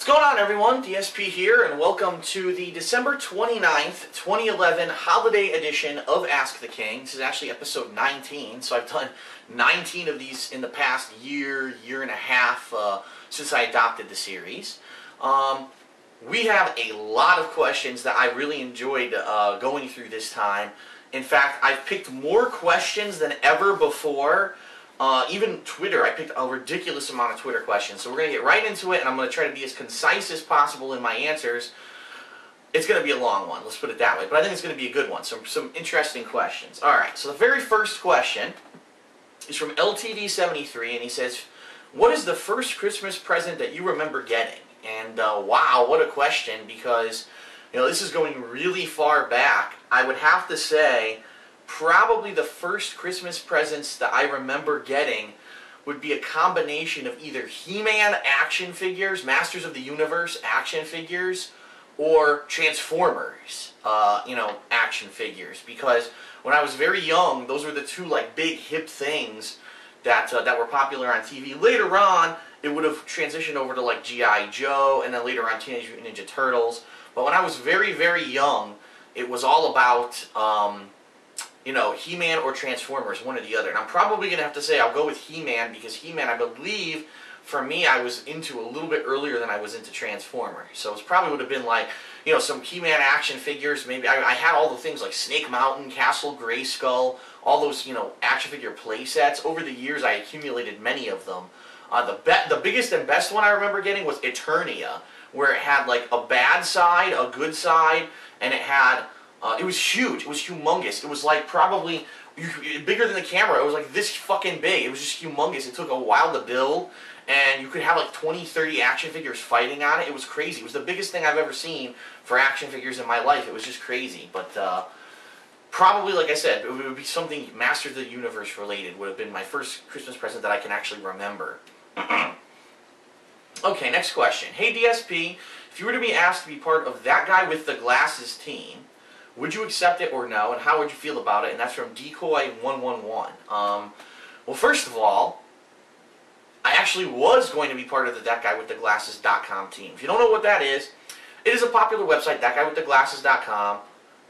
going on, everyone? DSP here, and welcome to the December 29th, 2011 holiday edition of Ask the King. This is actually episode 19, so I've done 19 of these in the past year and a half since I adopted the series. We have a lot of questions that I really enjoyed going through this time. In fact, I've picked more questions than ever before. Even Twitter, I picked a ridiculous amount of Twitter questions. So we're going to get right into it, and I'm going to try to be as concise as possible in my answers. It's going to be a long one, let's put it that way. But I think it's going to be a good one. Some interesting questions. Alright, so the very first question is from LTD73, and he says, what is the first Christmas present that you remember getting? And wow, what a question, because this is going really far back. I would have to say probably the first Christmas presents that I remember getting would be a combination of either He-Man action figures, Masters of the Universe action figures, or Transformers, action figures. Because when I was very young, those were the two big hip things that were popular on TV. Later on, it would have transitioned over to G.I. Joe, and then later on Teenage Mutant Ninja Turtles. But when I was very, very young, it was all about He-Man or Transformers, one or the other. And I'm probably going to have to say I'll go with He-Man, because He-Man, I believe, for me, I was into a little bit earlier than I was into Transformers. So it probably would have been some He-Man action figures. Maybe I had all the things like Snake Mountain, Castle Grayskull, all those, action figure play sets. Over the years, I accumulated many of them. The biggest and best one I remember getting was Eternia, where it had a bad side, a good side, and it had... it was huge. It was humongous. It was probably bigger than the camera. It was this fucking big. It was just humongous. It took a while to build, and you could have 20, 30 action figures fighting on it. It was crazy. It was the biggest thing I've ever seen for action figures in my life. It was just crazy. But probably, like I said, it would be something Masters of the Universe related. Would have been my first Christmas present that I can actually remember. Okay, next question. Hey DSP, if you were to be asked to be part of that guy with the glasses team, would you accept it or no, and how would you feel about it? And that's from Decoy111. Well, first of all, I actually was going to be part of the ThatGuyWithTheGlasses.com team. If you don't know what that is, it is a popular website, ThatGuyWithTheGlasses.com.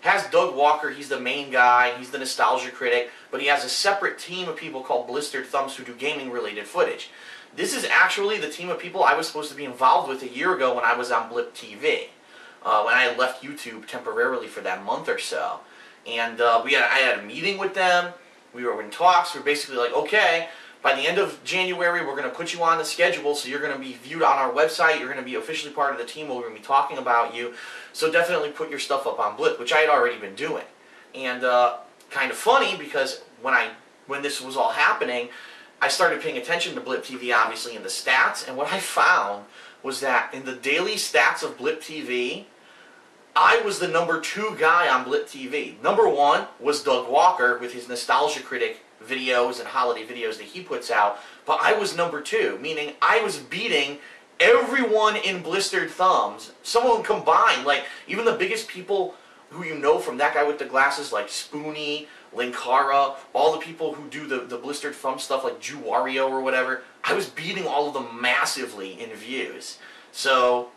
Has Doug Walker, he's the main guy, he's the nostalgia critic, but he has a separate team of people called Blistered Thumbs who do gaming-related footage. This is actually the team of people I was supposed to be involved with a year ago when I was on Blip TV. When I left YouTube temporarily for that month or so. And I had a meeting with them, we were in talks, we were basically okay, by the end of January we're going to put you on the schedule, so you're going to be viewed on our website, you're going to be officially part of the team, we're going to be talking about you, so definitely put your stuff up on Blip, which I had already been doing. And kind of funny, because when this was all happening, I started paying attention to Blip TV, obviously, in the stats, and what I found was that in the daily stats of Blip TV, I was the number 2 guy on Blip TV. Number 1 was Doug Walker with his Nostalgia Critic videos and holiday videos that he puts out, but I was number 2, meaning I was beating everyone in Blistered Thumbs, some of them combined, even the biggest people who from That Guy with the Glasses, like Spoonie, Linkara, all the people who do the Blistered Thumb stuff like Juwario or whatever. I was beating all of them massively in views. So,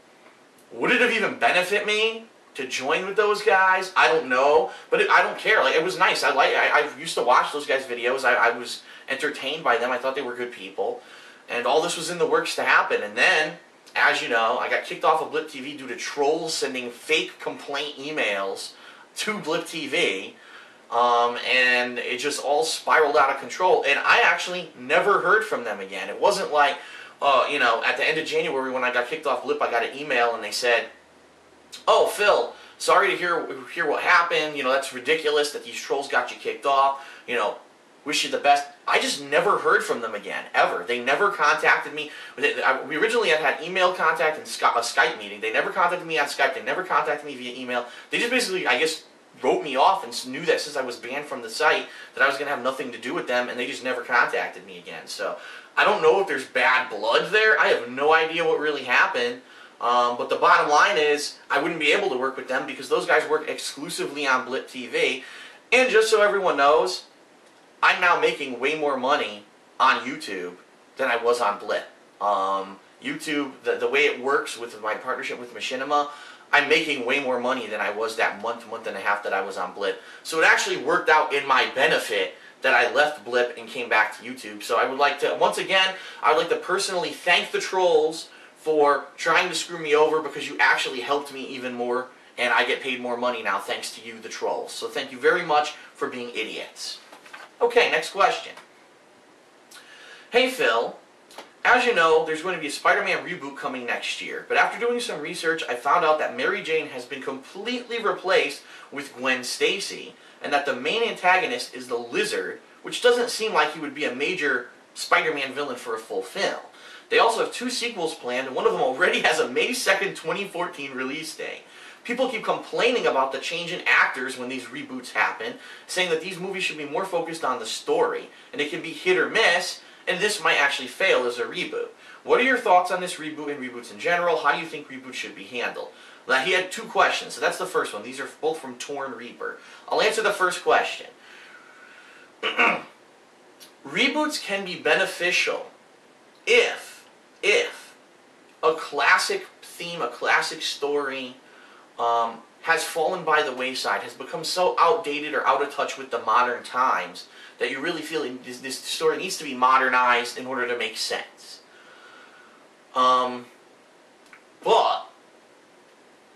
would it have even benefit me to join with those guys? I don't know, but I don't care. It was nice. I used to watch those guys' videos. I was entertained by them. I thought they were good people, and all this was in the works to happen. And then, as you know, I got kicked off of Blip TV due to trolls sending fake complaint emails to Blip TV, and it just all spiraled out of control. And I actually never heard from them again. It wasn't at the end of January when I got kicked off Blip, I got an email and they said, "Oh, Phil, sorry to hear what happened. That's ridiculous that these trolls got you kicked off. Wish you the best." I just never heard from them again, ever. They never contacted me. We originally had email contact and a Skype meeting. They never contacted me on Skype. They never contacted me via email. They just basically, I guess, wrote me off and knew that since I was banned from the site that I was going to have nothing to do with them, and they just never contacted me again. So I don't know if there's bad blood there. I have no idea what really happened. But the bottom line is, I wouldn't be able to work with them because those guys work exclusively on Blip TV. And just so everyone knows, I'm now making way more money on YouTube than I was on Blip. YouTube, the way it works with my partnership with Machinima, I'm making way more money than I was that month and a half that I was on Blip. So it actually worked out in my benefit that I left Blip and came back to YouTube. So I would like to, once again, I would like to personally thank the trolls for trying to screw me over, because you actually helped me even more, and I get paid more money now thanks to you, the trolls. So thank you very much for being idiots. Okay, next question. Hey Phil, as you know, there's going to be a Spider-Man reboot coming next year, but after doing some research, I found out that Mary Jane has been completely replaced with Gwen Stacy, and that the main antagonist is the Lizard, which doesn't seem like he would be a major Spider-Man villain for a full film. They also have 2 sequels planned, and one of them already has a May 2nd, 2014 release date. People keep complaining about the change in actors when these reboots happen, saying that these movies should be more focused on the story, and it can be hit or miss, and this might actually fail as a reboot. What are your thoughts on this reboot and reboots in general? How do you think reboots should be handled? Now, he had 2 questions, so that's the first one. These are both from Torn Reaper. I'll answer the first question. Reboots can be beneficial if a classic theme, a classic story has fallen by the wayside, has become so outdated or out of touch with the modern times that you really feel this story needs to be modernized in order to make sense. But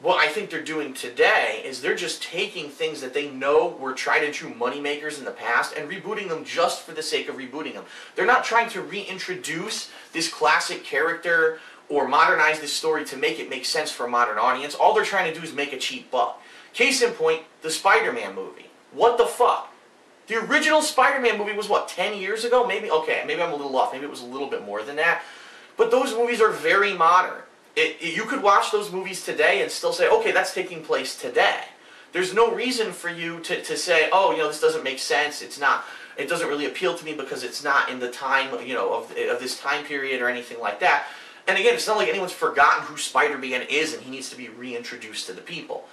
what I think they're doing today is they're just taking things that they know were tried and true moneymakers in the past and rebooting them just for the sake of rebooting them. They're not trying to reintroduce this classic character or modernize this story to make it make sense for a modern audience. All they're trying to do is make a cheap buck. Case in point, the Spider-Man movie. What the fuck? The original Spider-Man movie was what, 10 years ago? Maybe, okay, maybe I'm a little off. Maybe it was a little bit more than that. But those movies are very modern. You could watch those movies today and still say, okay, that's taking place today. There's no reason for you to say, oh, you know, this doesn't make sense. It doesn't really appeal to me because it's not in the time, you know, of this time period or anything like that. And again, it's not like anyone's forgotten who Spider-Man is and he needs to be reintroduced to the people.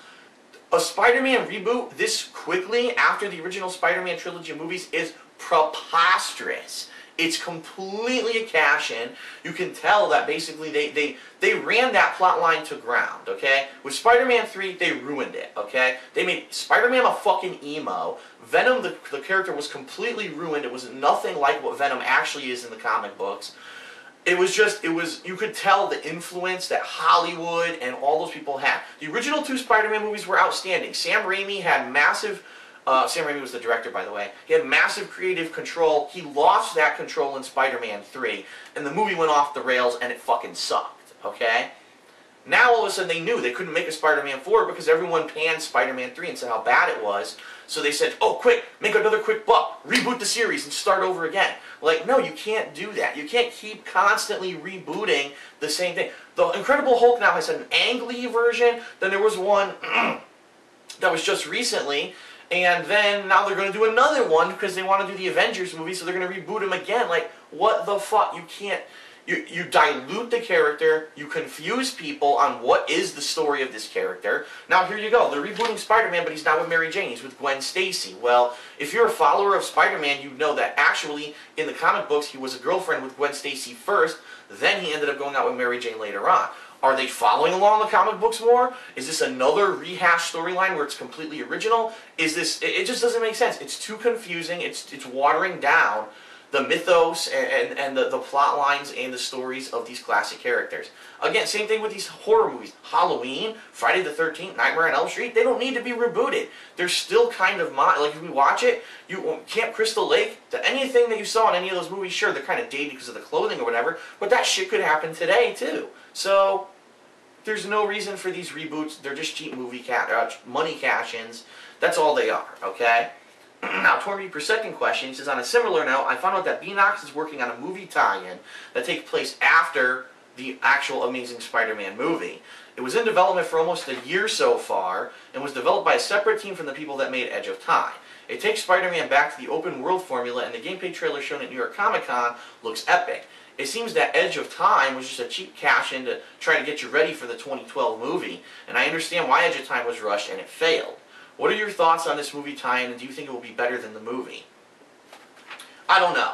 A Spider-Man reboot this quickly after the original Spider-Man trilogy movies is preposterous. It's completely a cash-in. You can tell that basically they ran that plot line to ground, okay? With Spider-Man 3, they ruined it, okay? They made Spider-Man a fucking emo. Venom, the character, was completely ruined. It was nothing like what Venom actually is in the comic books. You could tell the influence that Hollywood and all those people had. The original 2 Spider-Man movies were outstanding. Sam Raimi had massive... Sam Raimi was the director, by the way. He had massive creative control. He lost that control in Spider-Man 3, and the movie went off the rails, and it fucking sucked, okay? Now, all of a sudden, they knew they couldn't make a Spider-Man 4 because everyone panned Spider-Man 3 and said how bad it was. So they said, oh, quick, make another quick buck, reboot the series, and start over again. Like, no, you can't do that. You can't keep constantly rebooting the same thing. The Incredible Hulk now has an Ang Lee version. Then there was one that was just recently. And then now they're going to do another one because they want to do the Avengers movie, so they're going to reboot him again. Like, what the fuck? You can't... You dilute the character, you confuse people on what is the story of this character. Now here you go, they're rebooting Spider-Man, but he's not with Mary Jane, he's with Gwen Stacy. Well, if you're a follower of Spider-Man, you know that actually, in the comic books, he was a girlfriend with Gwen Stacy first, then he ended up going out with Mary Jane later on. Are they following along the comic books more? Is this another rehash storyline where it's completely original? Is this... It just doesn't make sense. It's too confusing, it's watering down the mythos and the plot lines and the stories of these classic characters. Again, same thing with these horror movies. Halloween, Friday the 13th, Nightmare on Elm Street, they don't need to be rebooted. They're still kind of... Like, if we watch it, Camp Crystal Lake, anything that you saw in any of those movies, sure, they're kind of dated because of the clothing or whatever, but that shit could happen today, too. So, there's no reason for these reboots. They're just cheap money cash-ins. That's all they are, okay? Now, Torn Reaper's second question, he says, on a similar note, I found out that Beanox is working on a movie tie-in that takes place after the actual Amazing Spider-Man movie. It was in development for almost a year so far, and was developed by a separate team from the people that made Edge of Time. It takes Spider-Man back to the open world formula, and the gameplay trailer shown at New York Comic Con looks epic. It seems that Edge of Time was just a cheap cash-in to try to get you ready for the 2012 movie, and I understand why Edge of Time was rushed and it failed. What are your thoughts on this movie tie-in, and do you think it will be better than the movie? I don't know.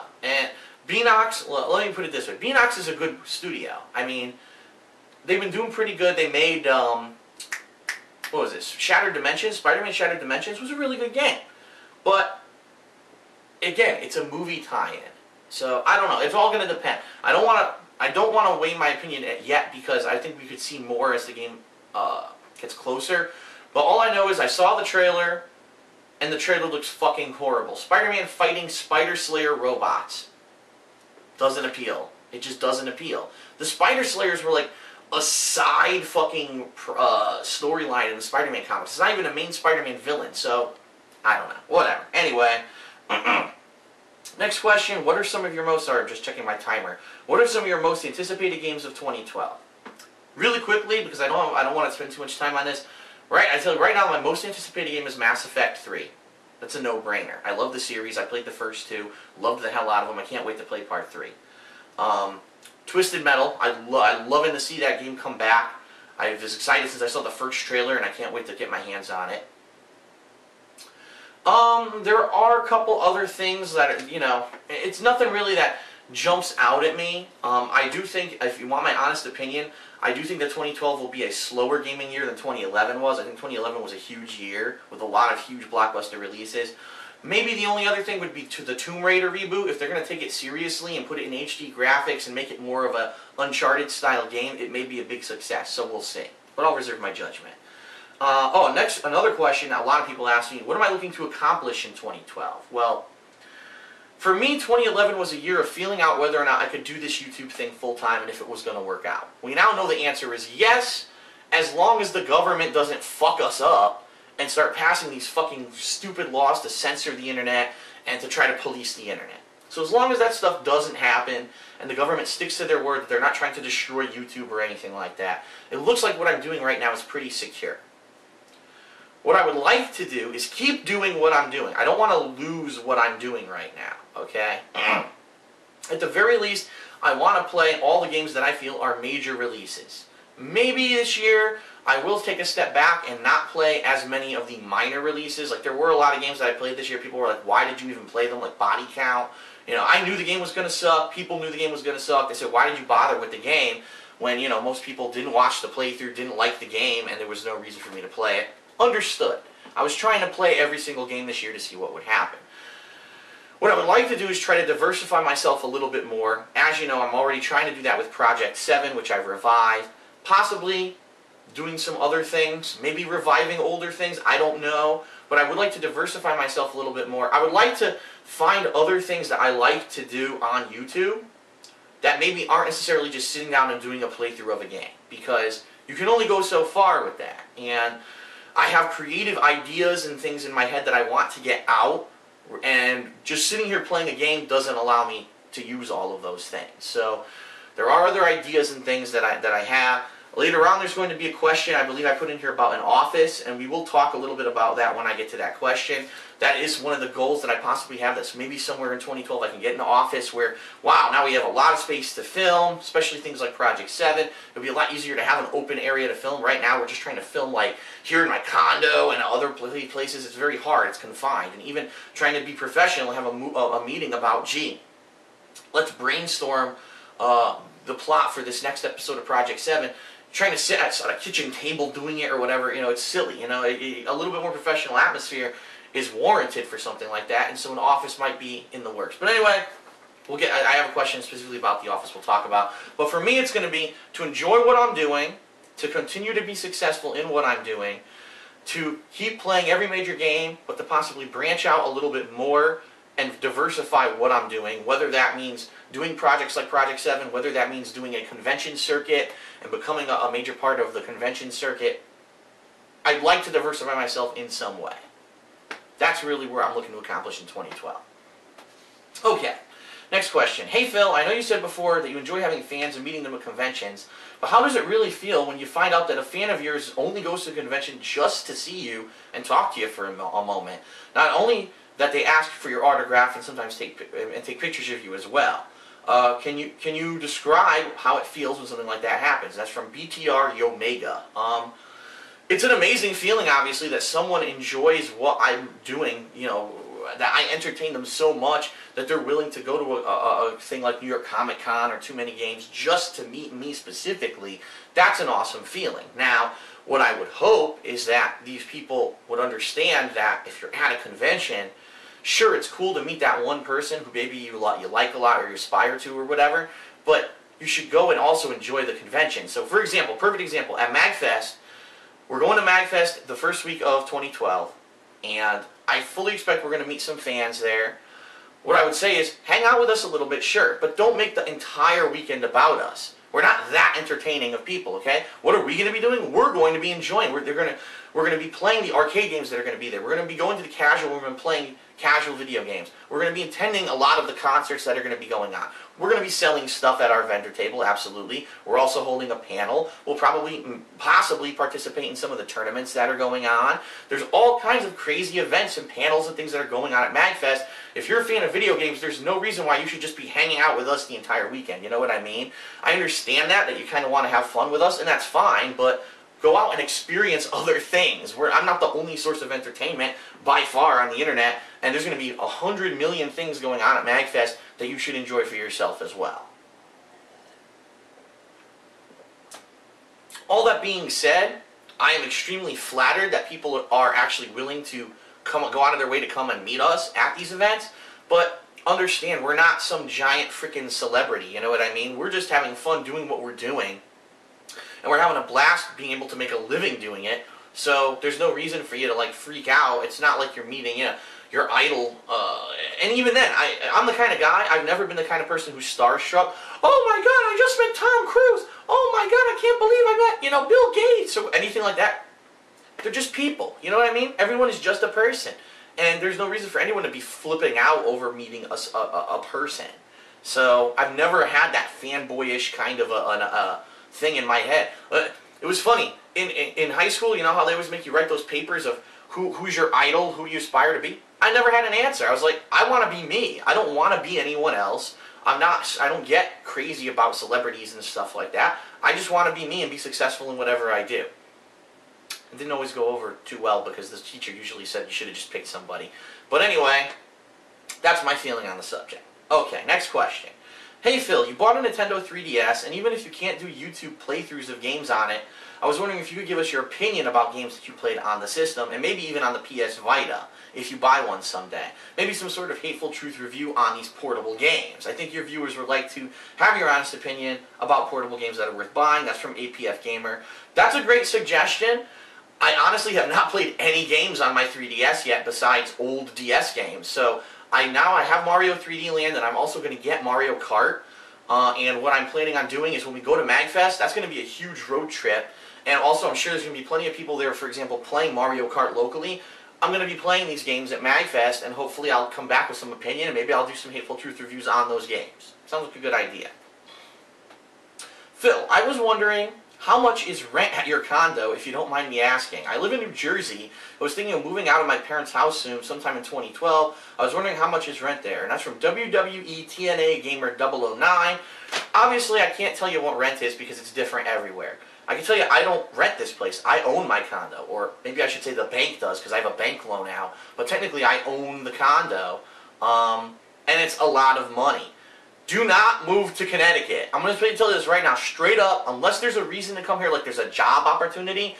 Beanox, let me put it this way. Beanox is a good studio. I mean, they've been doing pretty good. They made, what was this? Shattered Dimensions. Spider-Man Shattered Dimensions was a really good game. But, again, it's a movie tie-in. So, I don't know. It's all going to depend. I don't want to weigh my opinion yet because I think we could see more as the game gets closer. But all I know is I saw the trailer, and the trailer looks fucking horrible. Spider-Man fighting Spider Slayer robots. Doesn't appeal. It just doesn't appeal. The Spider Slayers were like a side fucking storyline in the Spider-Man comics. It's not even a main Spider-Man villain, so I don't know. Whatever. Anyway, next question. What are some of your most, sorry, I'm just checking my timer. What are some of your most anticipated games of 2012? Really quickly, because I don't want to spend too much time on this. I tell you right now, my most anticipated game is Mass Effect 3. That's a no-brainer. I love the series. I played the first two. Loved the hell out of them. I can't wait to play Part 3. Twisted Metal. I'm loving to see that game come back. I was excited since I saw the first trailer, and I can't wait to get my hands on it. There are a couple other things that, you know, it's nothing really that jumps out at me. I do think, if you want my honest opinion, I do think that 2012 will be a slower gaming year than 2011 was. I think 2011 was a huge year with a lot of huge blockbuster releases. Maybe the only other thing would be to the Tomb Raider reboot. If they're going to take it seriously and put it in HD graphics and make it more of a Uncharted style game, it may be a big success. So we'll see. But I'll reserve my judgment. Next, another question a lot of people ask me, what am I looking to accomplish in 2012? Well, for me, 2011 was a year of feeling out whether or not I could do this YouTube thing full-time and if it was going to work out. We now know the answer is yes, as long as the government doesn't fuck us up and start passing these fucking stupid laws to censor the internet and to try to police the internet. So as long as that stuff doesn't happen and the government sticks to their word that they're not trying to destroy YouTube or anything like that, it looks like what I'm doing right now is pretty secure. What I would like to do is keep doing what I'm doing. I don't want to lose what I'm doing right now, okay? At the very least, I want to play all the games that I feel are major releases. Maybe this year, I will take a step back and not play as many of the minor releases. Like, there were a lot of games that I played this year. People were like, why did you even play them? Like, Body Count. You know, I knew the game was going to suck. People knew the game was going to suck. They said, why did you bother with the game? When, you know, most people didn't watch the playthrough, didn't like the game, and there was no reason for me to play it. Understood. I was trying to play every single game this year to see what would happen. What I would like to do is try to diversify myself a little bit more. As you know, I'm already trying to do that with Project 7, which I've revived. Possibly doing some other things, maybe reviving older things, I don't know. But I would like to diversify myself a little bit more. I would like to find other things that I like to do on YouTube that maybe aren't necessarily just sitting down and doing a playthrough of a game. Because you can only go so far with that. And I have creative ideas and things in my head that I want to get out, and just sitting here playing a game doesn't allow me to use all of those things. So there are other ideas and things that I have. Later on, there's going to be a question I believe I put in here about an office, and we will talk a little bit about that when I get to that question. That is one of the goals that I possibly have, that's maybe somewhere in 2012 I can get an office where, wow, now we have a lot of space to film, especially things like Project 7. It'll be a lot easier to have an open area to film. Right now, we're just trying to film like here in my condo and other places. It's very hard, it's confined. And even trying to be professional, have a meeting about, gee, let's brainstorm the plot for this next episode of Project 7. Trying to sit at a kitchen table doing it or whatever, you know, it's silly. You know, a little bit more professional atmosphere is warranted for something like that, and so an office might be in the works. But anyway, I have a question specifically about the office we'll talk about. But for me, it's going to be to enjoy what I'm doing, to continue to be successful in what I'm doing, to keep playing every major game, but to possibly branch out a little bit more and diversify what I'm doing, whether that means doing projects like Project 7, whether that means doing a convention circuit and becoming a major part of the convention circuit. I'd like to diversify myself in some way. That's really where I'm looking to accomplish in 2012. Okay, next question. Hey Phil, I know you said before that you enjoy having fans and meeting them at conventions, but how does it really feel when you find out that a fan of yours only goes to a convention just to see you and talk to you for a moment? Not only that they ask for your autograph and sometimes take pictures of you as well. Can you describe how it feels when something like that happens? That's from BTR Yomega. It's an amazing feeling, obviously, that someone enjoys what I'm doing, you know, that I entertain them so much that they're willing to go to a thing like New York Comic Con or Too Many Games just to meet me specifically, that's an awesome feeling. Now, what I would hope is that these people would understand that if you're at a convention, sure, it's cool to meet that one person who maybe you like a lot or you aspire to or whatever, but you should go and also enjoy the convention. So, for example, perfect example, at MagFest, we're going to MagFest the first week of 2012, and I fully expect we're going to meet some fans there. What I would say is, hang out with us a little bit, sure, but don't make the entire weekend about us. We're not that entertaining of people, okay? What are we going to be doing? We're going to be enjoying. We're going to be playing the arcade games that are going to be there. We're going to be going to the casual room and playing casual video games. We're going to be attending a lot of the concerts that are going to be going on. We're going to be selling stuff at our vendor table, absolutely. We're also holding a panel. We'll possibly participate in some of the tournaments that are going on. There's all kinds of crazy events and panels and things that are going on at MagFest. If you're a fan of video games, there's no reason why you should just be hanging out with us the entire weekend. You know what I mean? I understand that you kind of want to have fun with us, and that's fine, but go out and experience other things. I'm not the only source of entertainment by far on the internet, and there's going to be 100 million things going on at MagFest that you should enjoy for yourself as well. All that being said, I am extremely flattered that people are actually willing to go out of their way to come and meet us at these events, but understand, we're not some giant freaking celebrity, you know what I mean? We're just having fun doing what we're doing, and we're having a blast being able to make a living doing it, so there's no reason for you to like freak out. It's not like you're meeting your idol, and even then, I'm the kind of guy, I've never been the kind of person who's starstruck. Oh my god, I just met Tom Cruise! Oh my god, I can't believe I met, Bill Gates, or anything like that. They're just people, you know what I mean? Everyone is just a person, and there's no reason for anyone to be flipping out over meeting a person. So, I've never had that fanboyish kind of a thing in my head. It was funny, in high school, you know how they always make you write those papers of who's your idol, who you aspire to be? I never had an answer. I was like, I want to be me. I don't want to be anyone else. I don't get crazy about celebrities and stuff like that. I just want to be me and be successful in whatever I do. It didn't always go over too well because the teacher usually said you should have just picked somebody. But anyway, that's my feeling on the subject. Okay, next question. Hey Phil, you bought a Nintendo 3DS, and even if you can't do YouTube playthroughs of games on it, I was wondering if you could give us your opinion about games that you played on the system, and maybe even on the PS Vita, if you buy one someday. Maybe some sort of hateful truth review on these portable games. I think your viewers would like to have your honest opinion about portable games that are worth buying. That's from APF Gamer. That's a great suggestion. I honestly have not played any games on my 3DS yet besides old DS games, so I have Mario 3D Land, and I'm also going to get Mario Kart. And what I'm planning on doing is when we go to MagFest, that's going to be a huge road trip. And also, I'm sure there's going to be plenty of people there, for example, playing Mario Kart locally. I'm going to be playing these games at MagFest, and hopefully I'll come back with some opinion, and maybe I'll do some Hateful Truth reviews on those games. Sounds like a good idea. Phil, I was wondering, how much is rent at your condo, if you don't mind me asking? I live in New Jersey. I was thinking of moving out of my parents' house soon, sometime in 2012. I was wondering how much is rent there. And that's from WWE Gamer 009. Obviously, I can't tell you what rent is because it's different everywhere. I can tell you I don't rent this place. I own my condo. Or maybe I should say the bank does because I have a bank loan out. But technically, I own the condo. And it's a lot of money. Do not move to Connecticut. I'm going to tell you this right now, straight up, unless there's a reason to come here, like there's a job opportunity,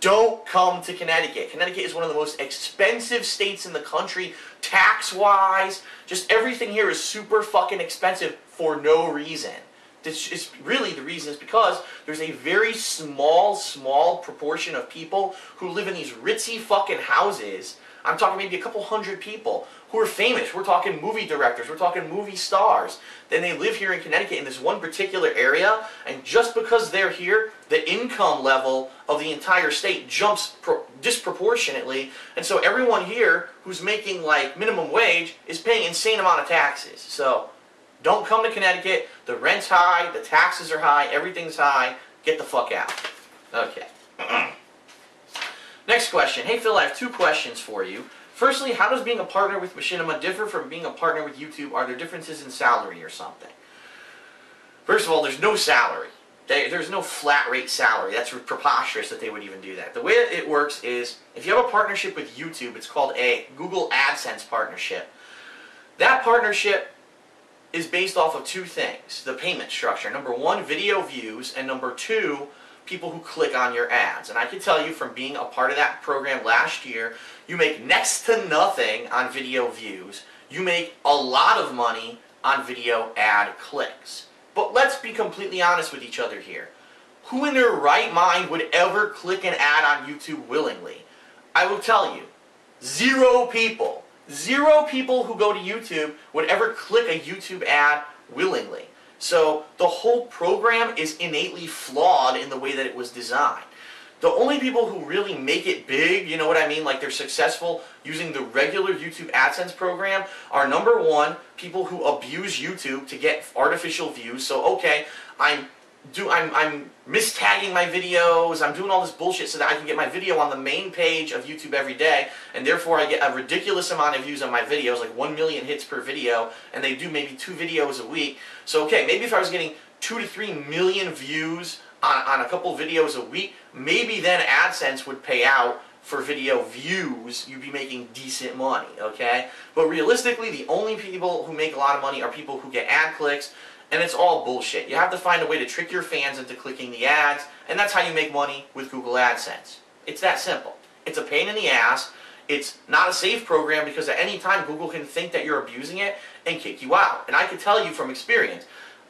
don't come to Connecticut. Connecticut is one of the most expensive states in the country, tax-wise. Just everything here is super fucking expensive for no reason. It's really the reason is because there's a very small proportion of people who live in these ritzy fucking houses. I'm talking maybe a couple hundred people who are famous. We're talking movie directors. We're talking movie stars. Then they live here in Connecticut in this one particular area, and just because they're here, the income level of the entire state jumps disproportionately, and so everyone here who's making like minimum wage is paying an insane amount of taxes. So don't come to Connecticut. The rent's high, the taxes are high, everything's high. Get the fuck out. Okay. Next question. Hey Phil, I have two questions for you. Firstly, how does being a partner with Machinima differ from being a partner with YouTube? Are there differences in salary or something? First of all, there's no salary. There's no flat rate salary. That's preposterous that they would even do that. The way that it works is, if you have a partnership with YouTube, it's called a Google AdSense partnership. That partnership is based off of two things: the payment structure. Number one, video views, and number two, people who click on your ads. And I can tell you from being a part of that program last year, you make next to nothing on video views. You make a lot of money on video ad clicks. But let's be completely honest with each other here. Who in their right mind would ever click an ad on YouTube willingly? I will tell you, 0 people. 0 people who go to YouTube would ever click a YouTube ad willingly. So the whole program is innately flawed in the way that it was designed. The only people who really make it big, you know what I mean, like they're successful using the regular YouTube AdSense program, are number one, people who abuse YouTube to get artificial views. So okay, I'm mistagging my videos, I'm doing all this bullshit so that I can get my video on the main page of YouTube every day, and therefore I get a ridiculous amount of views on my videos, like 1 million hits per video, and they do maybe 2 videos a week. So okay, maybe if I was getting 2 to 3 million views on a couple videos a week, maybe then AdSense would pay out for video views. You'd be making decent money, okay? But realistically, the only people who make a lot of money are people who get ad clicks, and it's all bullshit. You have to find a way to trick your fans into clicking the ads, and that's how you make money with Google AdSense. It's that simple. It's a pain in the ass. It's not a safe program because at any time Google can think that you're abusing it and kick you out. And I can tell you from experience,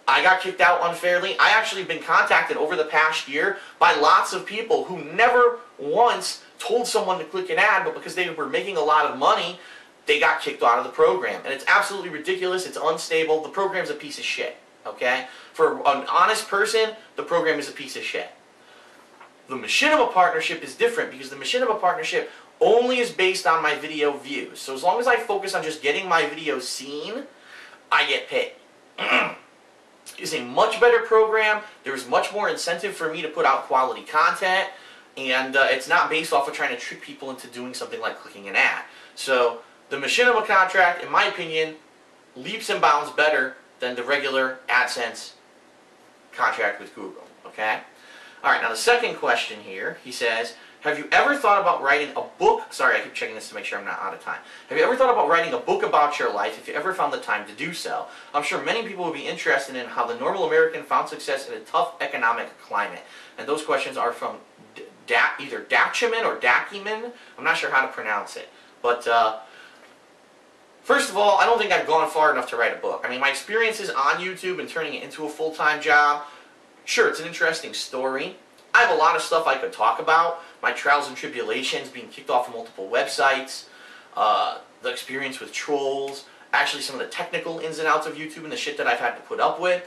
I got kicked out unfairly. I actually been contacted over the past year by lots of people who never once told someone to click an ad, but because they were making a lot of money, they got kicked out of the program. And it's absolutely ridiculous. It's unstable. The program's a piece of shit. Okay? For an honest person, the program is a piece of shit. The Machinima partnership is different because the Machinima partnership only is based on my video views. So as long as I focus on just getting my videos seen, I get paid. It's a much better program. There's much more incentive for me to put out quality content, and it's not based off of trying to trick people into doing something like clicking an ad. So the Machinima contract, in my opinion, leaps and bounds better than the regular AdSense contract with Google. Okay? Alright, now the second question here, he says, have you ever thought about writing a book? Sorry, I keep checking this to make sure I'm not out of time. Have you ever thought about writing a book about your life if you ever found the time to do so? I'm sure many people would be interested in how the normal American found success in a tough economic climate. And those questions are from either Dachiman or Dakiman. I'm not sure how to pronounce it. But first of all, I don't think I've gone far enough to write a book. I mean, my experiences on YouTube and turning it into a full-time job, sure, it's an interesting story. I have a lot of stuff I could talk about. My trials and tribulations, being kicked off of multiple websites, the experience with trolls, actually some of the technical ins and outs of YouTube and the shit that I've had to put up with,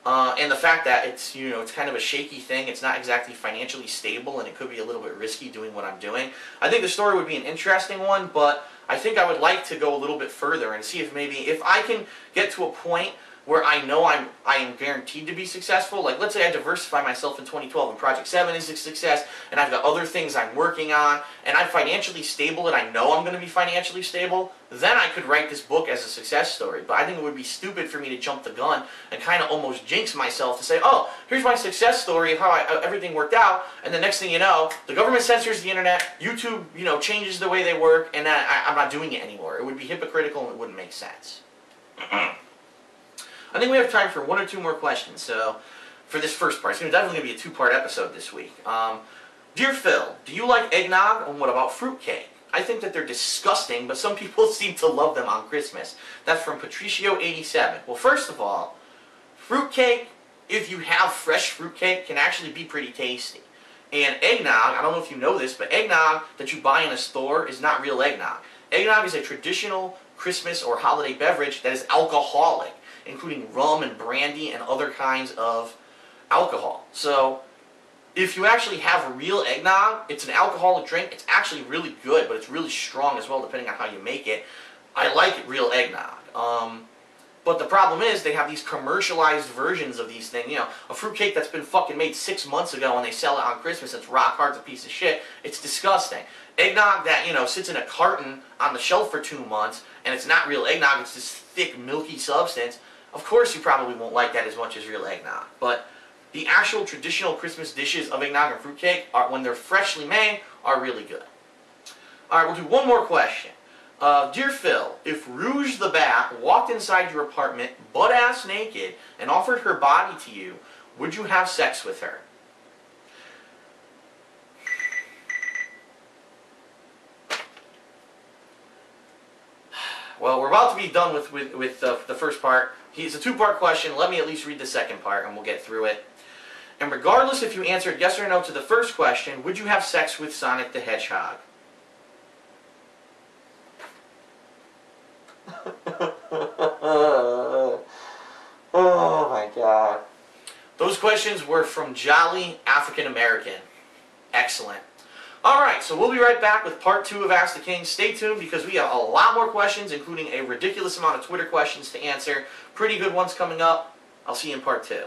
and the fact that it's, you know, it's kind of a shaky thing. It's not exactly financially stable, and it could be a little bit risky doing what I'm doing. I think the story would be an interesting one, but I think I would like to go a little bit further and see if maybe if I can get to a point where I know I am guaranteed to be successful. Like, let's say I diversify myself in 2012 and Project 7 is a success, and I've got other things I'm working on, and I'm financially stable and I know I'm going to be financially stable, then I could write this book as a success story. But I think it would be stupid for me to jump the gun and kind of almost jinx myself to say, oh, here's my success story of how everything worked out, and the next thing you know, the government censors the internet, YouTube, you know, changes the way they work, and I'm not doing it anymore. It would be hypocritical and it wouldn't make sense. I think we have time for 1 or 2 more questions. So, for this first part, it's definitely going to be a 2-part episode this week. Dear Phil, do you like eggnog, and what about fruitcake? I think that they're disgusting, but some people seem to love them on Christmas. That's from Patricio87. Well, first of all, fruitcake, if you have fresh fruitcake, can actually be pretty tasty. And eggnog, I don't know if you know this, but eggnog that you buy in a store is not real eggnog. Eggnog is a traditional Christmas or holiday beverage that is alcoholic, including rum and brandy and other kinds of alcohol. So, if you actually have real eggnog, it's an alcoholic drink. It's actually really good, but it's really strong as well, depending on how you make it. I like real eggnog. But the problem is, they have these commercialized versions of these things. You know, a fruitcake that's been fucking made 6 months ago and they sell it on Christmas, it's rock hard, it's a piece of shit. It's disgusting. Eggnog that, you know, sits in a carton on the shelf for 2 months, and it's not real eggnog, it's this thick, milky substance. Of course you probably won't like that as much as real eggnog. But the actual traditional Christmas dishes of eggnog and fruitcake, are, when they're freshly made, are really good. Alright, we'll do one more question. Dear Phil, if Rouge the Bat walked inside your apartment butt-ass naked and offered her body to you, would you have sex with her? Well, we're about to be done with the first part. It's a two-part question. Let me at least read the second part, and we'll get through it. And regardless if you answered yes or no to the first question, would you have sex with Sonic the Hedgehog? Oh my God. Those questions were from Jolly African American. Excellent. Alright, so we'll be right back with part 2 of Ask the King. Stay tuned because we have a lot more questions, including a ridiculous amount of Twitter questions to answer. Pretty good ones coming up. I'll see you in part 2.